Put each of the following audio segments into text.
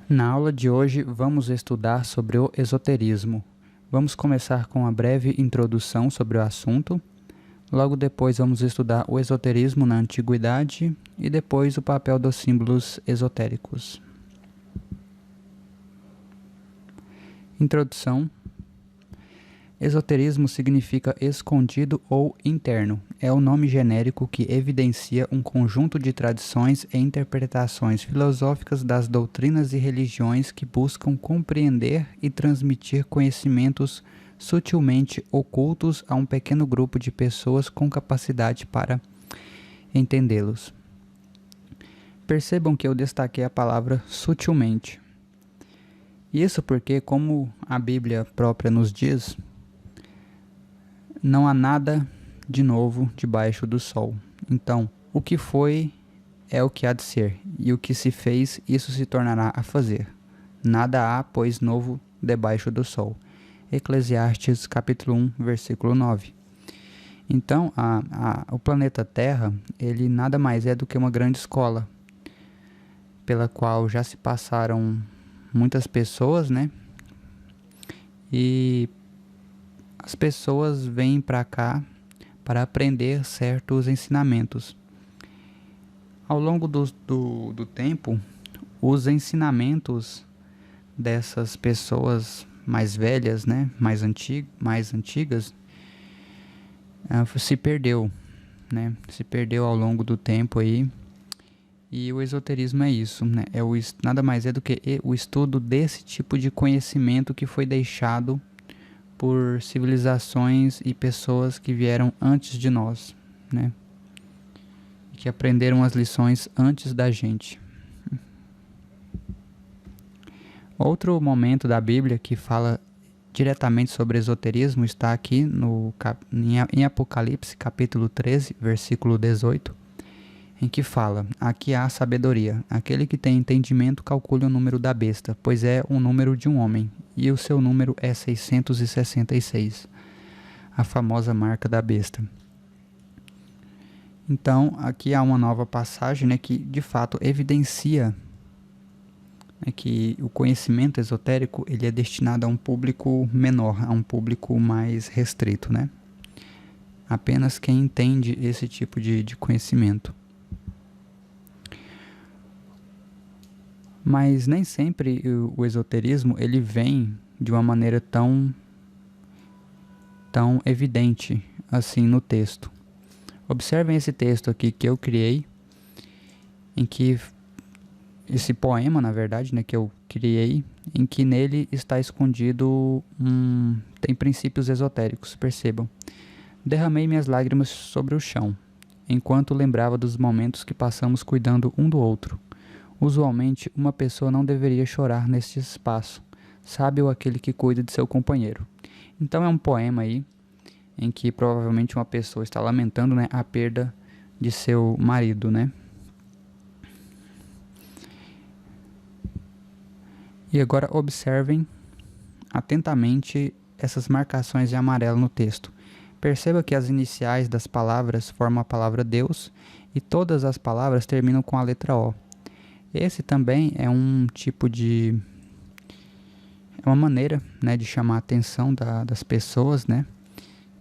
Na aula de hoje vamos estudar sobre o esoterismo. Vamos começar com uma breve introdução sobre o assunto. Logo depois vamos estudar o esoterismo na antiguidade e depois o papel dos símbolos esotéricos. Introdução. Esoterismo significa escondido ou interno. É o nome genérico que evidencia um conjunto de tradições e interpretações filosóficas das doutrinas e religiões que buscam compreender e transmitir conhecimentos sutilmente ocultos a um pequeno grupo de pessoas com capacidade para entendê-los. Percebam que eu destaquei a palavra sutilmente. Isso porque, como a Bíblia própria nos diz, não há nada de novo debaixo do sol. Então, o que foi é o que há de ser, e o que se fez, isso se tornará a fazer. Nada há, pois, novo debaixo do sol. Eclesiastes capítulo 1, versículo 9. Então, o planeta Terra, ele nada mais é do que uma grande escola, pela qual já se passaram muitas pessoas, né? E as pessoas vêm para cá para aprender certos ensinamentos. Ao longo do tempo, os ensinamentos dessas pessoas mais velhas, né, mais antigas, se perdeu, né? Se perdeu ao longo do tempo aí. E o esoterismo é isso, né? Nada mais é do que o estudo desse tipo de conhecimento que foi deixado por civilizações e pessoas que vieram antes de nós, né? Que aprenderam as lições antes da gente. Outro momento da Bíblia que fala diretamente sobre esoterismo está aqui em Apocalipse, capítulo 13, versículo 18, em que fala: aqui há sabedoria. Aquele que tem entendimento calcule o número da besta, pois é o número de um homem, e o seu número é 666, a famosa marca da besta. Então, aqui há uma nova passagem, né, que de fato evidencia, né, que o conhecimento esotérico ele é destinado a um público menor, a um público mais restrito, né? Apenas quem entende esse tipo de conhecimento. Mas nem sempre o esoterismo ele vem de uma maneira tão evidente assim no texto. Observem esse texto aqui que eu criei, em que esse poema, na verdade, né, que eu criei, em que nele está escondido tem princípios esotéricos, percebam. Derramei minhas lágrimas sobre o chão, enquanto lembrava dos momentos que passamos cuidando um do outro. Usualmente, uma pessoa não deveria chorar neste espaço. Sábio aquele que cuida de seu companheiro. Então é um poema aí, em que provavelmente uma pessoa está lamentando, né, a perda de seu marido, né? E agora observem atentamente essas marcações de amarelo no texto. Perceba que as iniciais das palavras formam a palavra Deus e todas as palavras terminam com a letra O. Esse também é um tipo de... é uma maneira, né, de chamar a atenção das pessoas, né,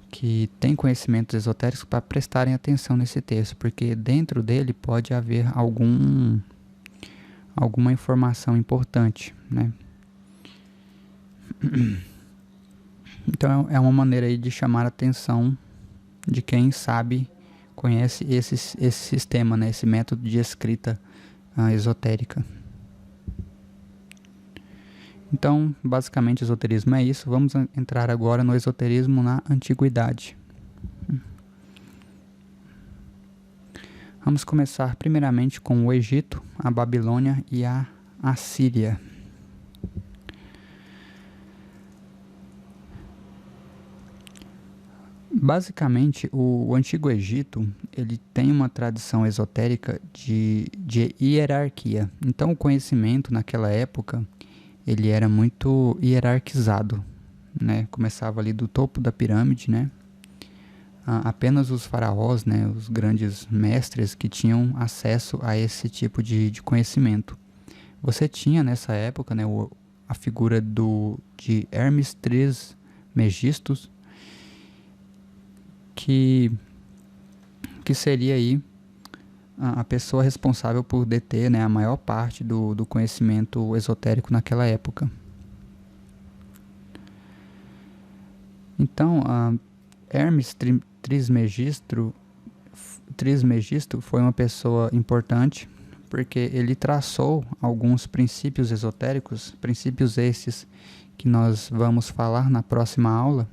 que têm conhecimentos esotéricos para prestarem atenção nesse texto, porque dentro dele pode haver alguma informação importante, né? Então é uma maneira aí de chamar a atenção de quem sabe, conhece esse sistema, né, esse método de escrita esotérica. Então, basicamente, esoterismo é isso. Vamos entrar agora no esoterismo na antiguidade. Vamos começar primeiramente com o Egito, a Babilônia e a Assíria. Basicamente, o Antigo Egito ele tem uma tradição esotérica de hierarquia. Então, o conhecimento naquela época ele era muito hierarquizado, né? Começava ali do topo da pirâmide, né? Apenas os faraós, né, os grandes mestres que tinham acesso a esse tipo de conhecimento. Você tinha nessa época, né, a figura de Hermes Trismegistus, que, que seria aí a pessoa responsável por deter, né, a maior parte do conhecimento esotérico naquela época. Então, Hermes Trismegisto foi uma pessoa importante porque ele traçou alguns princípios esotéricos, princípios esses que nós vamos falar na próxima aula,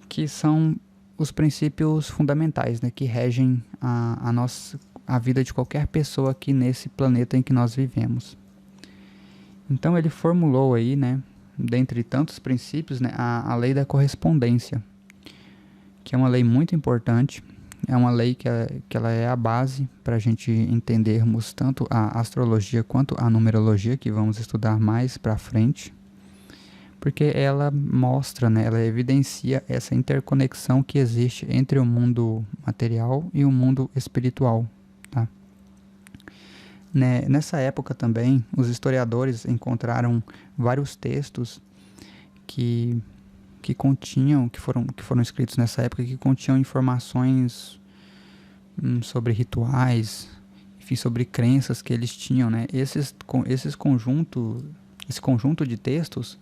que são os princípios fundamentais, né, que regem a vida de qualquer pessoa aqui nesse planeta em que nós vivemos. Então ele formulou aí, né, dentre tantos princípios, né, a lei da correspondência, que é uma lei muito importante. É uma lei que ela é a base para a gente entendermos tanto a astrologia quanto a numerologia, que vamos estudar mais para frente, porque ela mostra, né, ela evidencia essa interconexão que existe entre o mundo material e o mundo espiritual. Tá? Nessa época também, os historiadores encontraram vários textos que foram escritos nessa época, que continham informações sobre rituais, enfim, sobre crenças que eles tinham, né? Esse conjunto de textos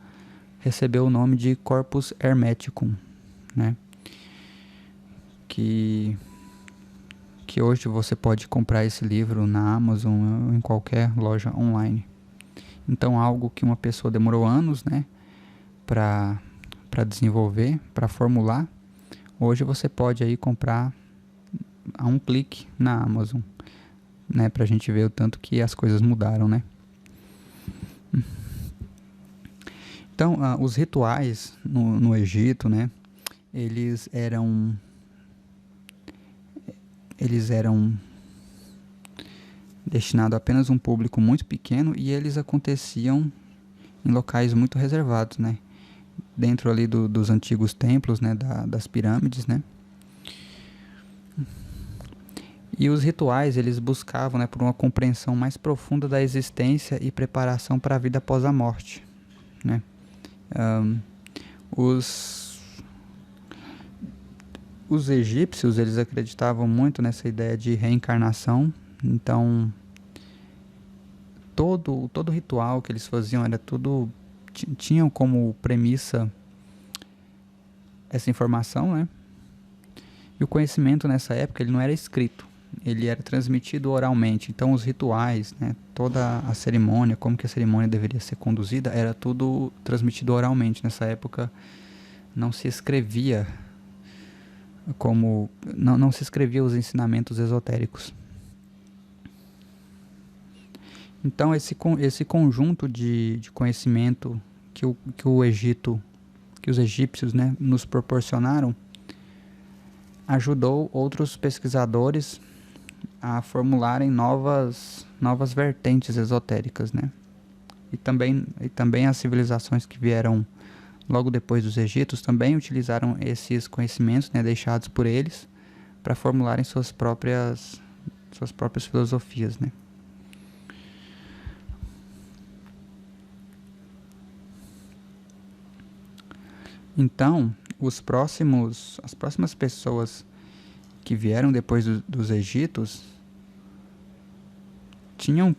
recebeu o nome de Corpus Hermeticum, né? Que hoje você pode comprar esse livro na Amazon ou em qualquer loja online. Então, algo que uma pessoa demorou anos, né, para desenvolver, para formular, hoje você pode aí comprar a um clique na Amazon, né, pra gente ver o tanto que as coisas mudaram, né. Então, os rituais no Egito, né, eles eram destinados a apenas um público muito pequeno e eles aconteciam em locais muito reservados, né, dentro ali dos antigos templos, né, das pirâmides, né. E os rituais, eles buscavam, né, por uma compreensão mais profunda da existência e preparação para a vida após a morte, né. Os egípcios, eles acreditavam muito nessa ideia de reencarnação. Então, todo ritual que eles faziam era tudo, tinham como premissa essa informação, né? E o conhecimento nessa época, ele não era escrito, ele era transmitido oralmente. Então, os rituais, né, toda a cerimônia, como que a cerimônia deveria ser conduzida, era tudo transmitido oralmente. Nessa época, não se escrevia não se escrevia os ensinamentos esotéricos. Então, esse conjunto de conhecimento que os egípcios, né, nos proporcionaram, ajudou outros pesquisadores a formularem novas vertentes esotéricas, né? E também as civilizações que vieram logo depois dos egípcios também utilizaram esses conhecimentos, né, deixados por eles, para formularem suas próprias filosofias, né? Então, as próximas pessoas que vieram depois dos egípcios tinham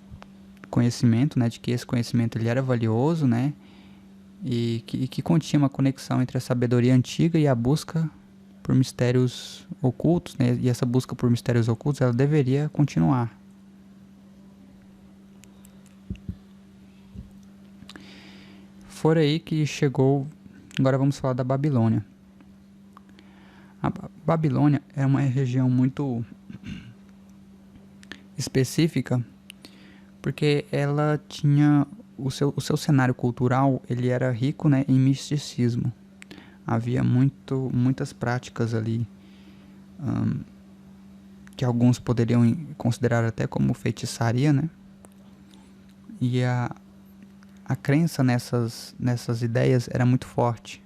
conhecimento, né, de que esse conhecimento ele era valioso, né, e que continha uma conexão entre a sabedoria antiga e a busca por mistérios ocultos, né, e essa busca por mistérios ocultos, ela deveria continuar. Foi aí que chegou, agora vamos falar da Babilônia. A Babilônia é uma região muito específica, porque ela tinha o seu cenário cultural, ele era rico, né, em misticismo. Havia muitas práticas ali que alguns poderiam considerar até como feitiçaria, né? E a crença nessas ideias era muito forte.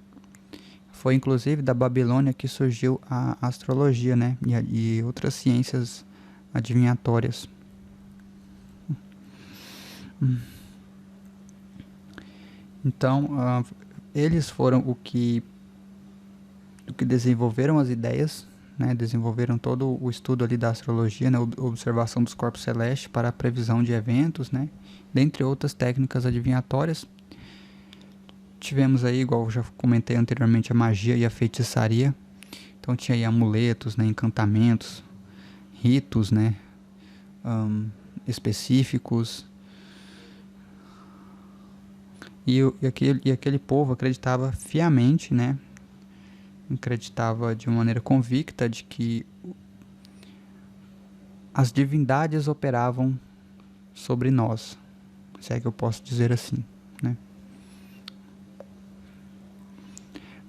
Foi inclusive da Babilônia que surgiu a astrologia, né, e outras ciências adivinhatórias. Então, eles foram o que desenvolveram as ideias, né? Desenvolveram todo o estudo ali da astrologia, né? Observação dos corpos celestes para a previsão de eventos, né? Dentre outras técnicas adivinhatórias. Tivemos aí, igual eu já comentei anteriormente, a magia e a feitiçaria. Então tinha aí amuletos, né? Encantamentos, ritos, né? Específicos. E aquele povo acreditava fiamente, né? Acreditava de maneira convicta de que as divindades operavam sobre nós, se é que eu posso dizer assim, né?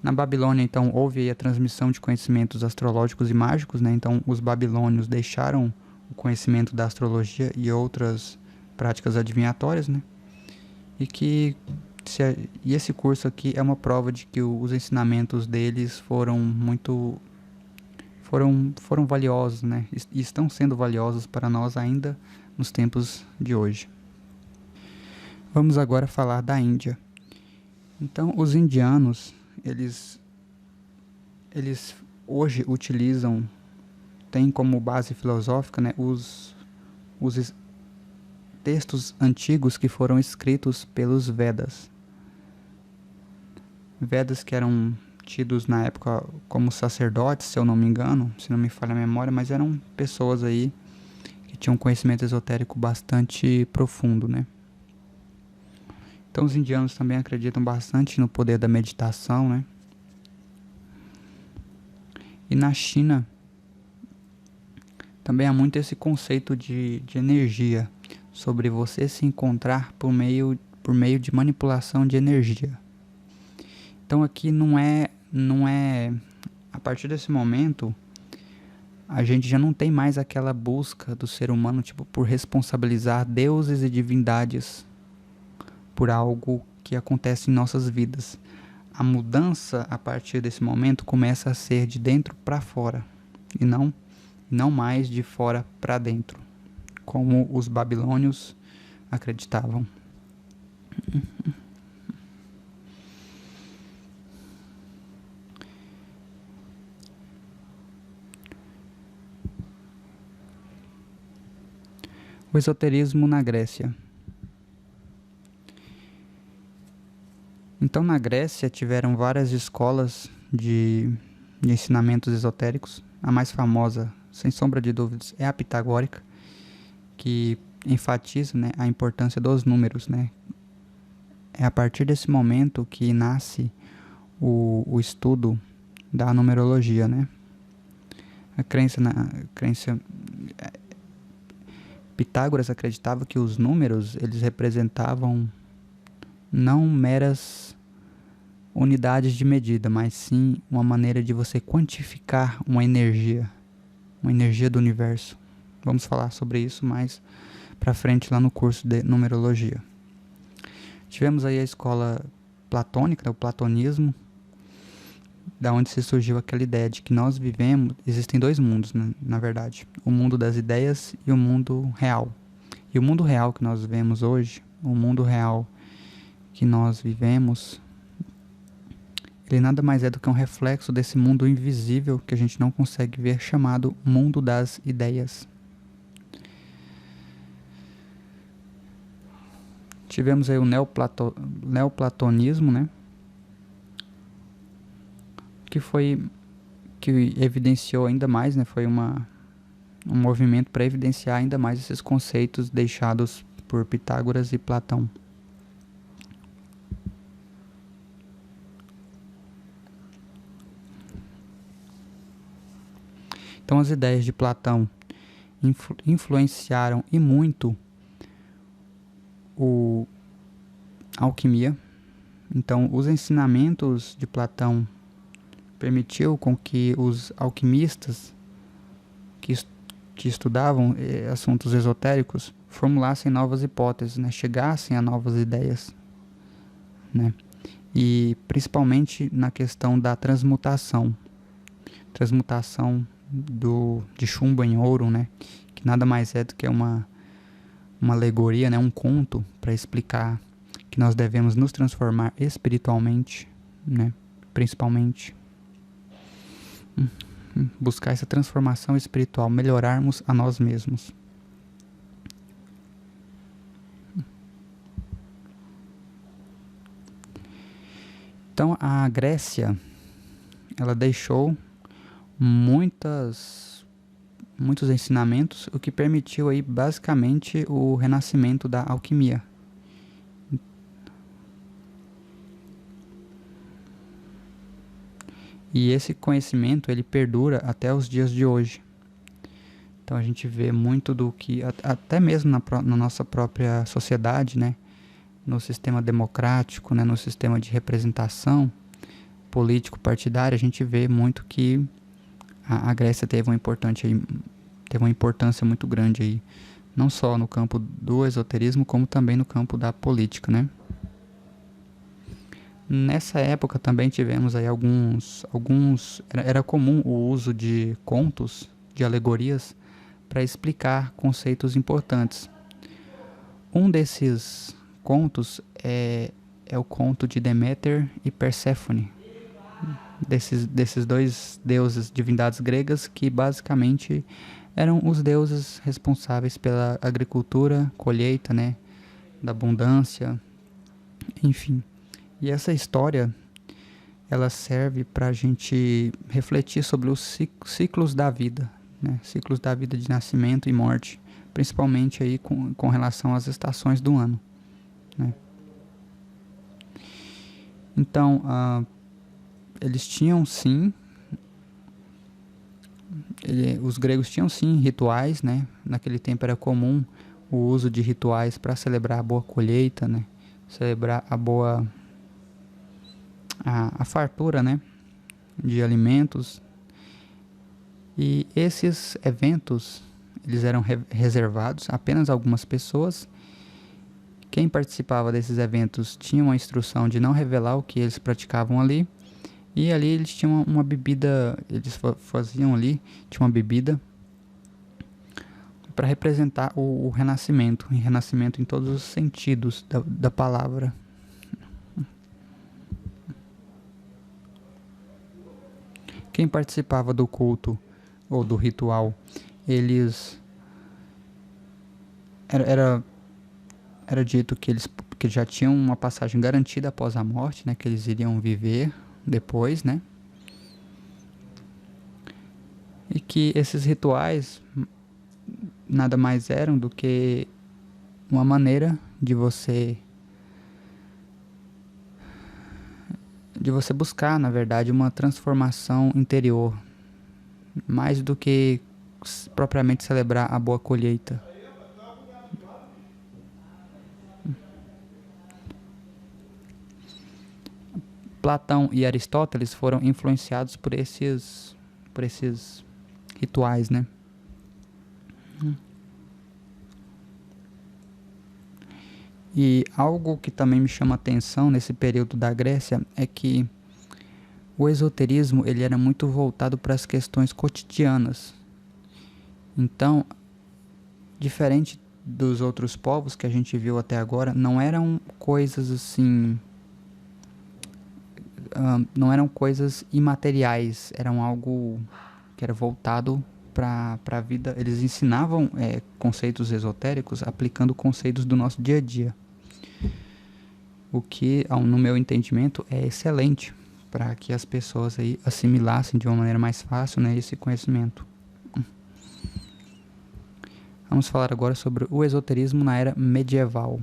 Na Babilônia, então, houve aí a transmissão de conhecimentos astrológicos e mágicos, né? Então, os babilônios deixaram o conhecimento da astrologia e outras práticas adivinhatórias, né? E esse curso aqui é uma prova de que os ensinamentos deles foram valiosos, né? E estão sendo valiosos para nós ainda nos tempos de hoje. Vamos agora falar da Índia. Então, os indianos, eles hoje têm como base filosófica, né, os textos antigos que foram escritos pelos Vedas. Vedas que eram tidos na época como sacerdotes, se eu não me engano, se não me falha a memória, mas eram pessoas aí que tinham um conhecimento esotérico bastante profundo, né? Então os indianos também acreditam bastante no poder da meditação, né? E na China também há muito esse conceito de energia, sobre você se encontrar por meio de manipulação de energia. Então aqui não é a partir desse momento a gente já não tem mais aquela busca do ser humano tipo por responsabilizar deuses e divindades por algo que acontece em nossas vidas. A mudança a partir desse momento começa a ser de dentro para fora e não mais de fora para dentro, como os babilônios acreditavam. O esoterismo na Grécia. Então, na Grécia tiveram várias escolas de ensinamentos esotéricos. A mais famosa, sem sombra de dúvidas, é a pitagórica, que enfatiza, né, a importância dos números, né? É a partir desse momento que nasce o estudo da numerologia, né? A crença Pitágoras acreditava que os números, eles representavam não meras unidades de medida, mas sim uma maneira de você quantificar uma energia do universo. Vamos falar sobre isso mais para frente lá no curso de numerologia. Tivemos aí a escola platônica, o platonismo, da onde se surgiu aquela ideia de que nós vivemos, existem dois mundos, né, na verdade, o mundo das ideias e o mundo real. E o mundo real que nós vivemos hoje, o mundo real que nós vivemos, ele nada mais é do que um reflexo desse mundo invisível que a gente não consegue ver, chamado mundo das ideias. Tivemos aí o neoplatonismo, né? Que evidenciou ainda mais, né? Foi um movimento para evidenciar ainda mais esses conceitos deixados por Pitágoras e Platão. Então as ideias de Platão influenciaram e muito a alquimia. Então os ensinamentos de Platão permitiu com que os alquimistas que estudavam assuntos esotéricos formulassem novas hipóteses, né? Chegassem a novas ideias, né? E principalmente na questão da transmutação de chumbo em ouro, né? Que nada mais é do que uma uma alegoria, né, um conto para explicar que nós devemos nos transformar espiritualmente, né, principalmente. Buscar essa transformação espiritual, melhorarmos a nós mesmos. Então a Grécia, ela deixou muitos ensinamentos, o que permitiu aí basicamente o renascimento da alquimia. E esse conhecimento ele perdura até os dias de hoje. Então a gente vê muito do que, até mesmo na nossa própria sociedade, né? No sistema democrático, né? No sistema de representação político partidário, a gente vê muito que a Grécia teve uma importância muito grande aí, não só no campo do esoterismo, como também no campo da política, né? Nessa época também tivemos aí era comum o uso de contos, de alegorias, para explicar conceitos importantes. Um desses contos é o conto de Deméter e Perséfone, desses dois deuses, divindades gregas, que basicamente eram os deuses responsáveis pela agricultura, colheita, né, da abundância, enfim. E essa história, ela serve para a gente refletir sobre os ciclos da vida, né? Ciclos da vida de nascimento e morte, principalmente aí com relação às estações do ano, né? Então, eles tinham sim, os gregos tinham sim rituais, né? Naquele tempo era comum o uso de rituais para celebrar a boa colheita, né? Celebrar a fartura, né, de alimentos. E esses eventos, eles eram reservados a apenas algumas pessoas. Quem participava desses eventos tinha uma instrução de não revelar o que eles praticavam ali. E ali eles tinham uma bebida, eles faziam ali, tinha uma bebida para representar o renascimento, e renascimento em todos os sentidos da palavra. Quem participava do culto ou do ritual, eles era dito que eles já tinham uma passagem garantida após a morte, né, que eles iriam viver depois, né? E que esses rituais nada mais eram do que uma maneira de você buscar, na verdade, uma transformação interior, mais do que propriamente celebrar a boa colheita. Platão e Aristóteles foram influenciados por esses rituais, né? E algo que também me chama atenção nesse período da Grécia é que o esoterismo ele era muito voltado para as questões cotidianas. Então, diferente dos outros povos que a gente viu até agora, não eram coisas assim, não eram coisas imateriais, eram algo que era voltado para a vida. Eles ensinavam conceitos esotéricos aplicando conceitos do nosso dia a dia. O que, no meu entendimento, é excelente para que as pessoas aí assimilassem de uma maneira mais fácil, né, esse conhecimento. Vamos falar agora sobre o esoterismo na era medieval.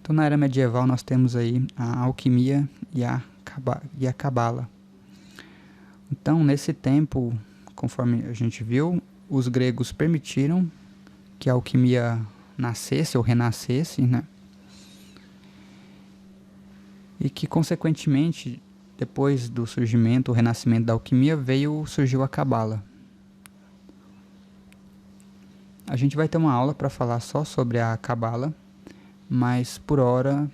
Então, na era medieval, nós temos aí a alquimia e a cabala. Então, nesse tempo, conforme a gente viu, os gregos permitiram que a alquimia nascesse ou renascesse, né? E que, consequentemente, depois do surgimento, o renascimento da alquimia, surgiu a cabala. A gente vai ter uma aula para falar só sobre a cabala, mas por hora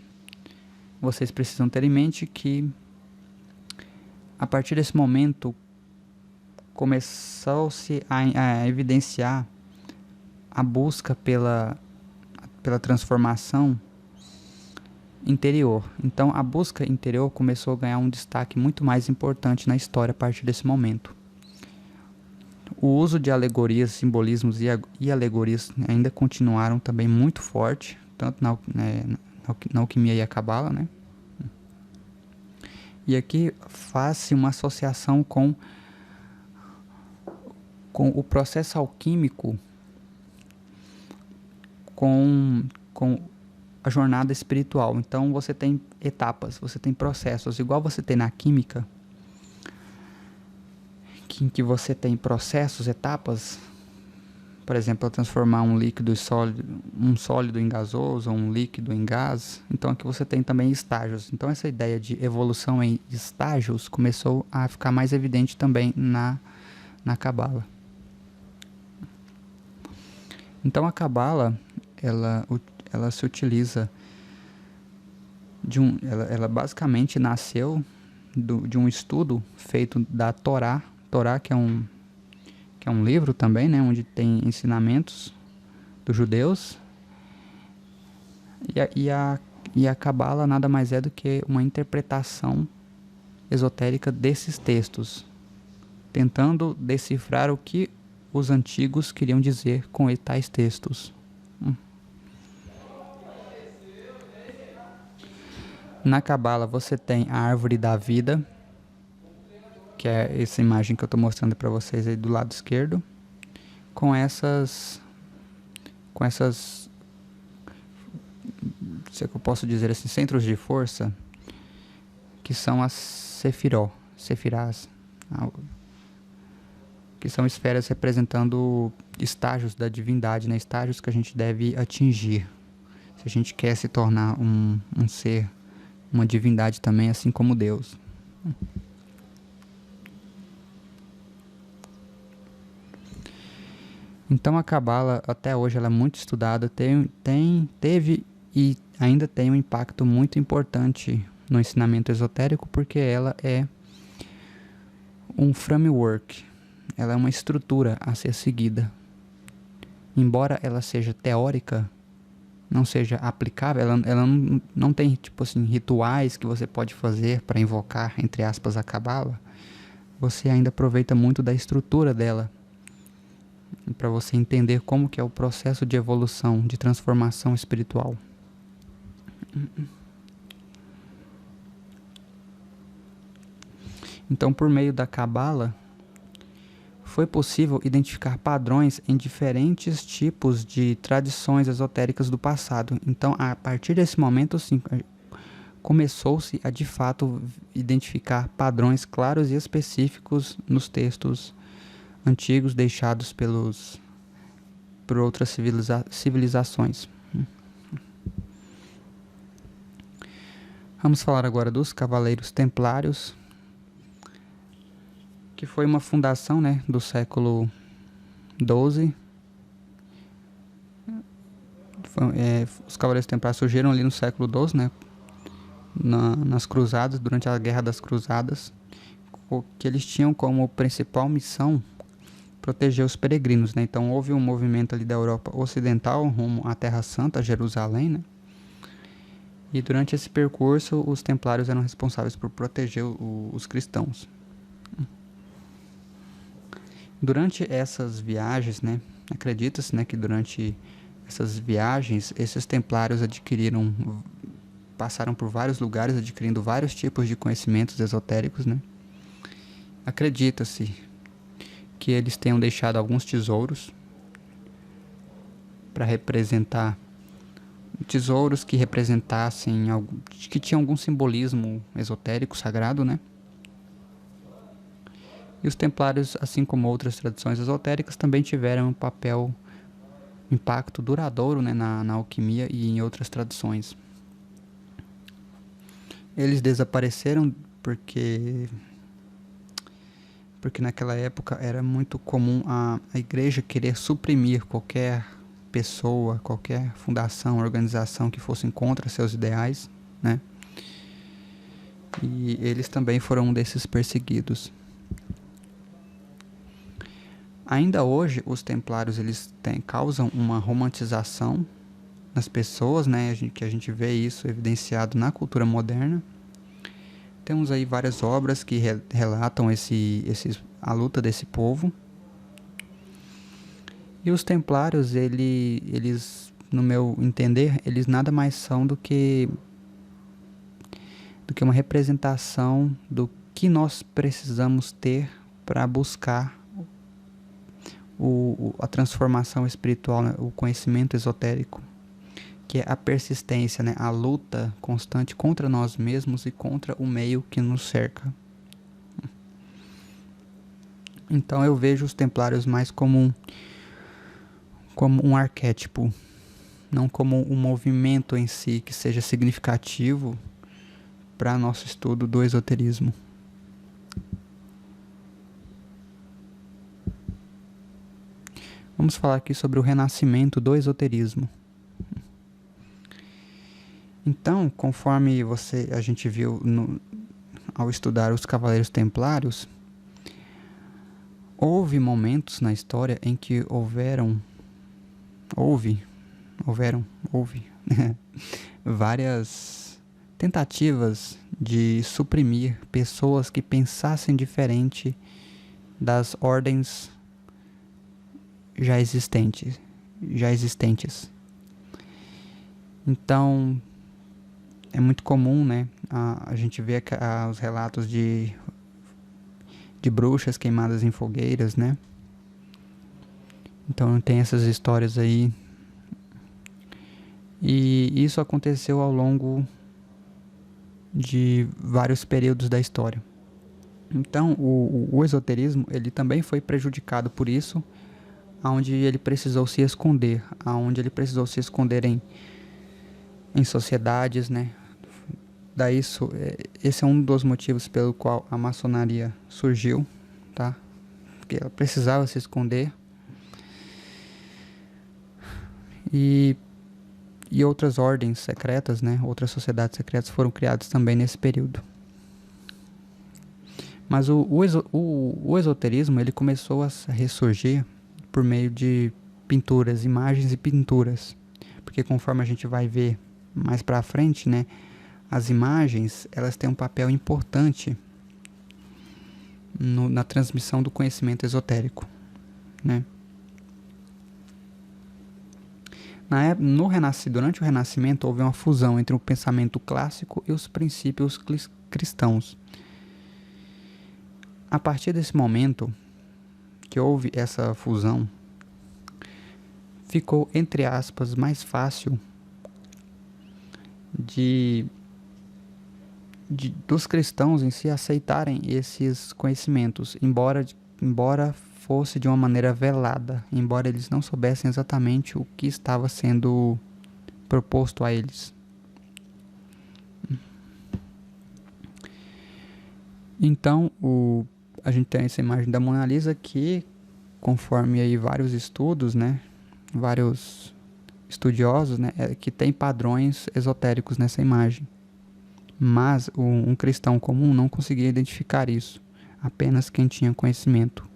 vocês precisam ter em mente que a partir desse momento começou-se a evidenciar a busca pela transformação interior. Então, a busca interior começou a ganhar um destaque muito mais importante na história a partir desse momento. O uso de alegorias, simbolismos e alegorias ainda continuaram também muito forte, tanto na alquimia e a cabala, né? E aqui faz-se uma associação com o processo alquímico com a jornada espiritual. Então você tem etapas, você tem processos, igual você tem na química, em que você tem processos, etapas, por exemplo, transformar um sólido em gasoso, ou um líquido em gás. Então aqui você tem também estágios. Então essa ideia de evolução em estágios começou a ficar mais evidente também na cabala. Então a cabala, ela se utiliza ela basicamente nasceu de um estudo feito da Torá, que é um livro também, né, onde tem ensinamentos dos judeus, e a cabala nada mais é do que uma interpretação esotérica desses textos, tentando decifrar o que os antigos queriam dizer com tais textos. Na cabala você tem a árvore da vida, que é essa imagem que eu estou mostrando para vocês aí do lado esquerdo, com essas, se é que eu posso dizer assim, centros de força, que são as sefirás, que são esferas representando estágios da divindade, né? Estágios que a gente deve atingir se a gente quer se tornar um ser, uma divindade também, assim como Deus. Então a cabala até hoje ela é muito estudada, teve e ainda tem um impacto muito importante no ensinamento esotérico, porque ela é um framework, ela é uma estrutura a ser seguida. Embora ela seja teórica, não seja aplicável, ela não tem, tipo assim, rituais que você pode fazer para invocar, entre aspas, a cabala. Você ainda aproveita muito da estrutura dela, para você entender como que é o processo de evolução, de transformação espiritual. Então, por meio da cabala, foi possível identificar padrões em diferentes tipos de tradições esotéricas do passado. Então, a partir desse momento, sim, começou-se a de fato identificar padrões claros e específicos nos textos antigos deixados por outras civilizações. Vamos falar agora dos Cavaleiros Templários, que foi uma fundação, né, do século XII. Os Cavaleiros Templários surgiram ali no século XII, né, nas Cruzadas, durante a Guerra das Cruzadas, que eles tinham como principal missão proteger os peregrinos, né? Então houve um movimento ali da Europa Ocidental rumo à Terra Santa, Jerusalém, né? E durante esse percurso os templários eram responsáveis por proteger os cristãos. Durante essas viagens, né, acredita-se, né, que durante essas viagens esses templários passaram por vários lugares adquirindo vários tipos de conhecimentos esotéricos, né? Acredita-se que eles tenham deixado alguns tesouros para representar tesouros que representassem que tinham algum simbolismo esotérico sagrado, né? E os templários, assim como outras tradições esotéricas, também tiveram um impacto duradouro, né, na alquimia e em outras tradições. Eles desapareceram porque naquela época era muito comum a igreja querer suprimir qualquer pessoa, qualquer fundação, organização que fosse contra seus ideais, né? E eles também foram um desses perseguidos. Ainda hoje, os templários eles causam uma romantização nas pessoas, né? Que a gente vê isso evidenciado na cultura moderna. Temos aí várias obras que relatam a luta desse povo. E os templários, eles, no meu entender, eles nada mais são do que uma representação do que nós precisamos ter para buscar a transformação espiritual, né? O conhecimento esotérico, que é a persistência, né? A luta constante contra nós mesmos e contra o meio que nos cerca. Então eu vejo os templários mais como um arquétipo, não como um movimento em si que seja significativo para nosso estudo do esoterismo. Vamos falar aqui sobre o renascimento do esoterismo. Então, conforme a gente viu ao estudar os Cavaleiros Templários, houve momentos na história em que houve várias tentativas de suprimir pessoas que pensassem diferente das ordens já existentes. Então, é muito comum, né, a gente ver os relatos de bruxas queimadas em fogueiras, né? Então tem essas histórias aí. E isso aconteceu ao longo de vários períodos da história. Então o esoterismo, ele também foi prejudicado por isso, onde ele precisou se esconder, em sociedades, né? Daí esse é um dos motivos pelo qual a maçonaria surgiu, tá? Porque ela precisava se esconder. E outras ordens secretas, né? Outras sociedades secretas foram criadas também nesse período. Mas o esoterismo, ele começou a ressurgir por meio de pinturas, imagens e pinturas. Porque conforme a gente vai ver mais pra frente, né? As imagens, elas têm um papel importante na transmissão do conhecimento esotérico, né? Durante o Renascimento, houve uma fusão entre o pensamento clássico e os princípios cristãos. A partir desse momento que houve essa fusão, ficou, entre aspas, mais fácil dos cristãos em si aceitarem esses conhecimentos, embora fosse de uma maneira velada, embora eles não soubessem exatamente o que estava sendo proposto a eles. Então, a gente tem essa imagem da Mona Lisa que, conforme aí vários estudos, né, vários estudiosos, né, que tem padrões esotéricos nessa imagem. Mas um cristão comum não conseguia identificar isso, apenas quem tinha conhecimento.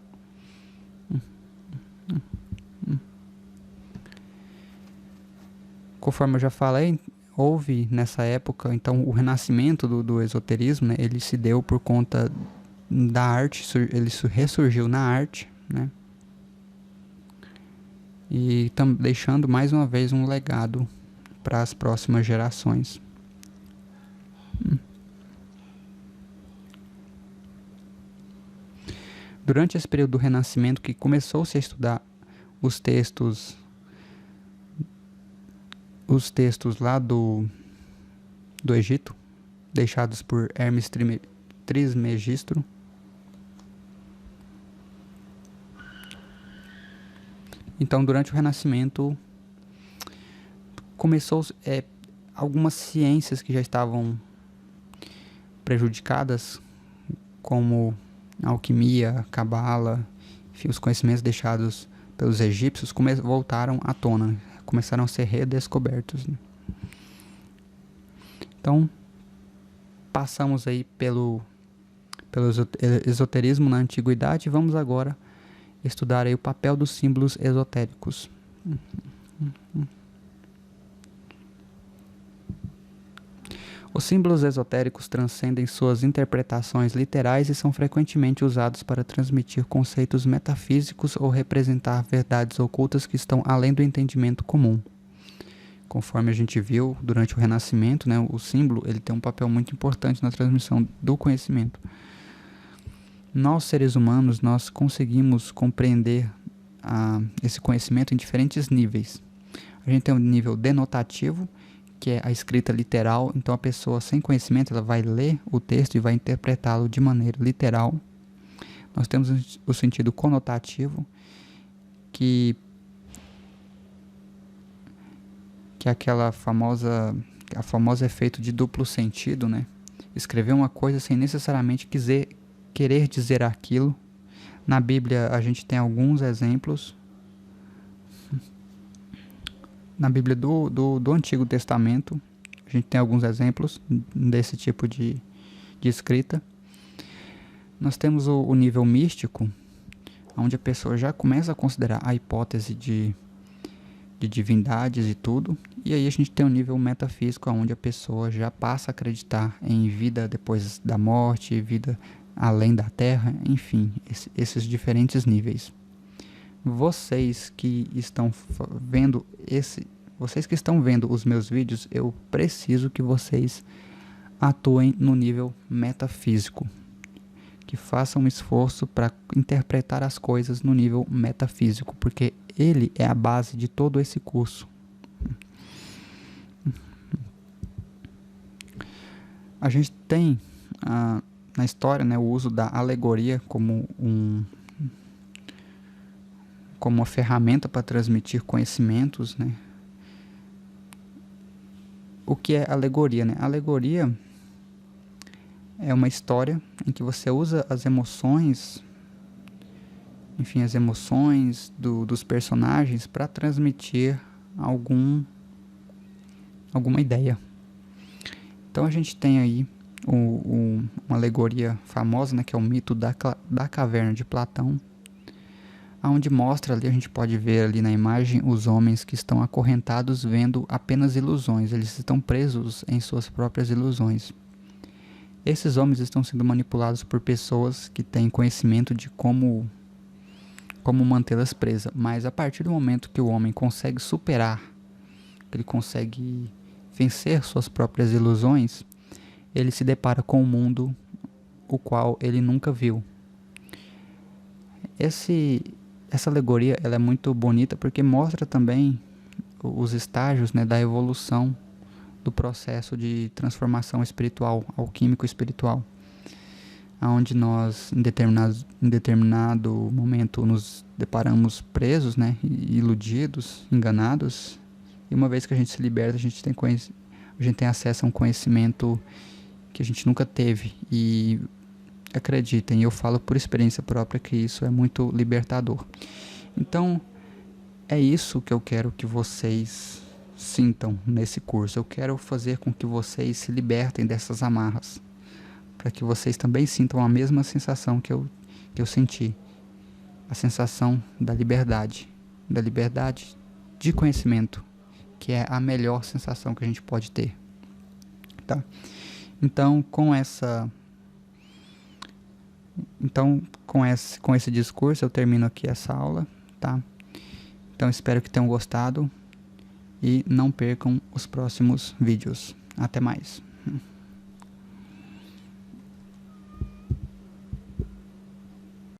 Conforme eu já falei, houve nessa época, então, o renascimento do esoterismo, né, ele se deu por conta da arte, ele ressurgiu na arte, né, e deixando mais uma vez um legado para as próximas gerações. Durante esse período do Renascimento, que começou-se a estudar os textos lá do Egito, deixados por Hermes Trismegisto. Então, durante o Renascimento, começou algumas ciências que já estavam prejudicadas, como a alquimia, a cabala, enfim, os conhecimentos deixados pelos egípcios voltaram à tona, começaram a ser redescobertos, né? Então, passamos aí pelo esoterismo na antiguidade e vamos agora estudarei o papel dos símbolos esotéricos. Os símbolos esotéricos transcendem suas interpretações literais e são frequentemente usados para transmitir conceitos metafísicos ou representar verdades ocultas que estão além do entendimento comum. Conforme a gente viu durante o Renascimento, né, o símbolo ele tem um papel muito importante na transmissão do conhecimento. Nós, seres humanos, nós conseguimos compreender esse conhecimento em diferentes níveis. A gente tem um nível denotativo, que é a escrita literal. Então a pessoa sem conhecimento ela vai ler o texto e vai interpretá-lo de maneira literal. Nós temos o sentido conotativo, que é a famosa efeito de duplo sentido, né? Escrever uma coisa sem necessariamente querer dizer aquilo. Na Bíblia a gente tem alguns exemplos. Na Bíblia do Antigo Testamento, a gente tem alguns exemplos desse tipo de escrita. Nós temos o nível místico, onde a pessoa já começa a considerar a hipótese de divindades e tudo. E aí a gente tem o nível metafísico, onde a pessoa já passa a acreditar em vida depois da morte, vida além da Terra, enfim, esses diferentes níveis. Vocês que estão vendo os meus vídeos, eu preciso que vocês atuem no nível metafísico, que façam um esforço para interpretar as coisas no nível metafísico, porque ele é a base de todo esse curso. A gente tem na história, né, o uso da alegoria como uma ferramenta para transmitir conhecimentos, né? O que é alegoria, né? Alegoria é uma história em que você usa as emoções, enfim, as emoções dos personagens para transmitir alguma ideia. Então a gente tem aí uma alegoria famosa, né, que é o mito da caverna de Platão, onde mostra ali, a gente pode ver ali na imagem, os homens que estão acorrentados vendo apenas ilusões. Eles estão presos em suas próprias ilusões. Esses homens estão sendo manipulados por pessoas que têm conhecimento de como mantê-las presas. Mas a partir do momento que o homem consegue superar, que ele consegue vencer suas próprias ilusões, ele se depara com um mundo o qual ele nunca viu. Essa alegoria ela é muito bonita porque mostra também os estágios, né, da evolução do processo de transformação espiritual, alquímico espiritual, onde nós em determinado momento nos deparamos presos, né, iludidos, enganados, e uma vez que a gente se liberta, a gente tem acesso a um conhecimento que a gente nunca teve. E acreditem, eu falo por experiência própria que isso é muito libertador. Então, é isso que eu quero que vocês sintam nesse curso. Eu quero fazer com que vocês se libertem dessas amarras, para que vocês também sintam a mesma sensação que eu senti, a sensação da liberdade de conhecimento, que é a melhor sensação que a gente pode ter, tá? Então, com esse discurso eu termino aqui essa aula, tá? Então espero que tenham gostado e não percam os próximos vídeos. Até mais.